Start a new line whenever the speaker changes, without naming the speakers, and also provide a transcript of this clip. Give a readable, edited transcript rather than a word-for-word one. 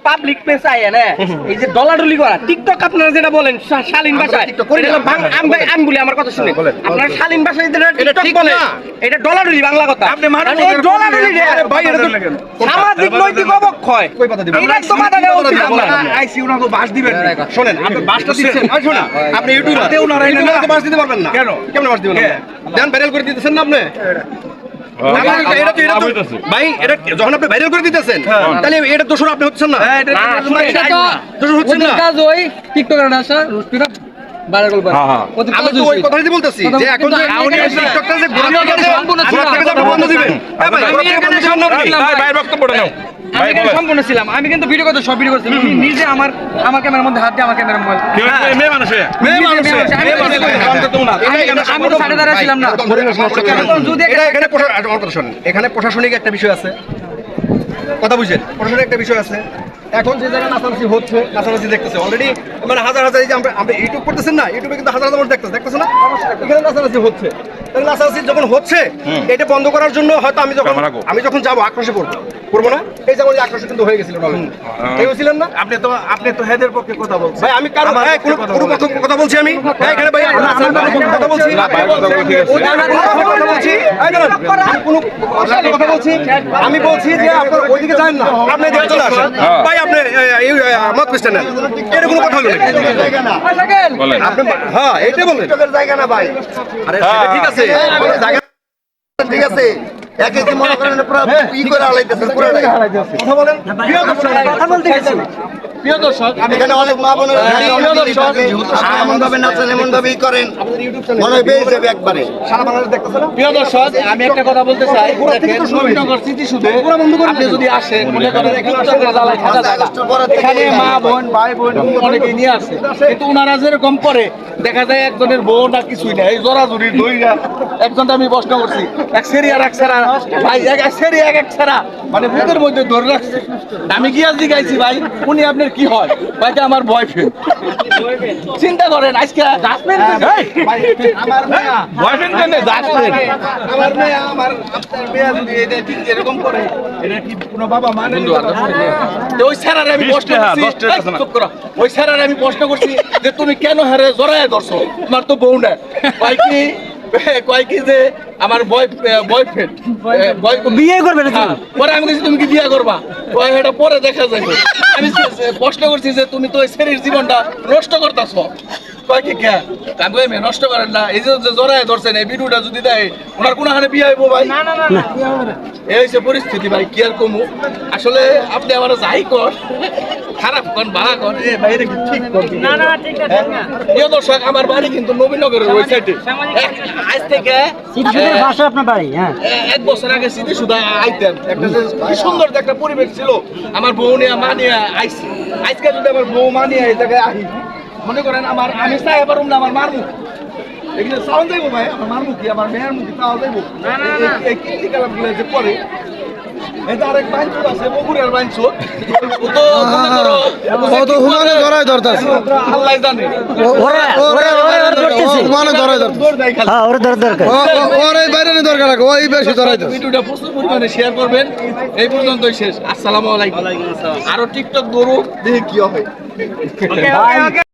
public place আইয়া না এই যে ডলাডলি করা টিকটক আপনারা যেটা বলেন শালীন ভাষায় আমি বলি আমার কথা শুনে আপনারা শালীন ভাষায় যেটা টিকটক বলেন এটা ডলাডলি বাংলা কথা আপনি এই ডলাডলি ভাই এটা তো সামাজিক নৈতিক অবক্ষয় কই কথা দিবেন এটা তো মাথা দেওয়া উচিত আপনারা আইসি উনাকে বাস দিবেন শুনেন আপনি বাসটা দিচ্ছেন শুনুন আপনি ইউটিউবে উনারা এটা বাস দিতে পারবেন না কেন কেমনে বাস দিবেন দেন ভাইরাল করে দিতেছেন না আপনি ভাই এটা যখন আপনি ভাইরাল করে দিতেছেন তাহলে এটা দোষর আপনি হচ্ছেন না দোষর হচ্ছেন না কাজ ওই টিকটকার আসা রুস্পিরা ভাইরাল করে আমি তো ওই কথাই বলতেছি যে এখন যে টিকটকটা যে ঘোরা থেকে বন্ধ দিবেন ভাই ভাই বক্তব্য নাও আমি কিন্তু সম্পূর্ণ ছিলাম আমি কিন্তু ভিডিও করতে সব ভিডিও করছি নিজে আমার ক্যামেরার মধ্যে হাত দিয়ে আমার ক্যামেরার মোবাইল মেয়ে মানুষ আমি তো সাড়ে দাঁড়া ছিলাম না যদি এখানে প্রশাসনিক একটা বিষয় আছে কথা বুঝছেন প্রশাসনিক একটা বিষয় আছে এখন যে জায়গায় নাচানাচি হচ্ছে নাচানাচি দেখতেছে অলরেডি মানে হাজার হাজার এই যে আমরা ইউটিউব করতেছেন না ইউটিউবে কিন্তু হাজার হাজার মানুষ দেখতেছে না এখানে নাচানাচি হচ্ছে তাহলে নাচানাচি যখন হচ্ছে এটা বন্ধ করার জন্য হয়তো আমি যখন যাবো আক্রোশে করবো না এই যেমন আক্রোশ কিন্তু হয়ে গেছিল ছিলেন না আপনি তো হেদের পক্ষে কথা বলছেন ভাই আমি কারণ কথা বলছি আমি এখানে ভাই কথা বলছি কথা বলছি আমি বলছি যে আপনার ওইদিকে যান না আপনি এদিকে চলে আসেন ভাই আপনি মত পেছেন না এটা কোনো কথা হলো না আপনি হ্যাঁ এইটা বলেন জায়গা না ভাই আরে ঠিক আছে জায়গা ঠিক আছে একে যে মনে করেন পুরো ই করে আলাইতেছেন পুরোটাই কথা বলেন কথা বলতে গেছি প্রিয় দর্শক এখানে অনেক মা বোনেরা এমন ভাবে নাচেন এমন ভাবেই করেন মনে হয় বেশ যাবে একবারে সারা বাংলাদেশ দেখতেছেন প্রিয় দর্শক আমি একটা কথা বলতে চাই দেখেন নবীনগর সিটি সুদে আপনি যদি আসেন মনে করেন টিকটকের জ্বালায় খাজা জায়গা এখানে মা বোন ভাই বোন অনেকেই নিয়ে আসে কিন্তু ওনারা যেরকম করে দেখা যায় একজনের বউ না কিছুই না এই জোরাজুরি দইরা একজনটা আমি প্রশ্ন করছি এক সেরি আর এক সেরা ভাই এক সেরি এক সেরা মানে বুকের মধ্যে ধরে রাখছে আমি গিয়া জিগাইছি ভাই উনি আপনার কি হয় ভাইটা আমার বয়ফ্রেন্ড চিন্তা করেন আজকে আমার বয়ফ্রেন্ড কেন জাসফ্রেন্ড আমার মেয়ে আমার আপনার মেয়ে যদি এটা ঠিক এরকম করে এটা কি কোনো বাবা মানে তো ওই স্যারের আমি প্রশ্ন করছি ওই স্যারের আমি প্রশ্ন করছি যে তুমি কেন হারে জড়ায় ধরছো তোমার তো বউ না ভাই কি কয় কি যে আমার বয়ফ্রেন্ড বিয়ে করবে না পরে আমি বলছি তুমি কি বিয়ে করবা কয় এটা পরে দেখা যাবে আমি প্রশ্ন করছি যে তুমি তো এই শরীর জীবনটা নষ্ট করতেছো কয় কি কে কাগজ মে নষ্ট করেন না এই যে জড়ায় ধরছেন এই ভিডিওটা যদি দেয় ওনার কোনো হারে বিয়ে হইব ভাই না এই হচ্ছে পরিস্থিতি ভাই কি আর কমু আসলে আপনি আমার যাই কর খারাপ কোন ভালো কোন এ বাইরে কি ঠিক করবি না ঠিক আছে না প্রিয় দর্শক আমার বাড়ি কিন্তু নবীনগরের ওই সাইডে আজ থেকে সিটি সুদের পাশে আপনার বাড়ি হ্যাঁ এক বছর আগে সিটি সুদা আইতেন একটা কি সুন্দর একটা পরিবেশ ছিল আমার বউ নিয়ে মা নিয়ে আইছি আজকে যদি আমার বউ মা নিয়ে এই জায়গায় আই মনে করেন আমার আমি চাই এবার না আমার মার মুখ এখানে সাউন্ড যাইবো ভাই আমার মার মুখি আমার মেয়ের মুখি তাও যাইবো না এই কীর্তি কালামগুলো যে পরে এটা আরেক বাইনচুর আছে বগুড়ার বাইনচুর তো মনে করো কত হুমানে ধরায় ধরতাছে আল্লাহ জানে ওরে ধরতেছে হুমানে ধরায় ধরতাছে হ্যাঁ ওরে দরকার ওরে বাইরে নে দরকার লাগে ওই বেশি ধরায় ধরছে ভিডিওটা প্রচুর পরিমাণে শেয়ার করবেন এই পর্যন্তই শেষ আসসালামু আলাইকুম আরো টিকটক দৌড়ো দেখি কি হবে ওকে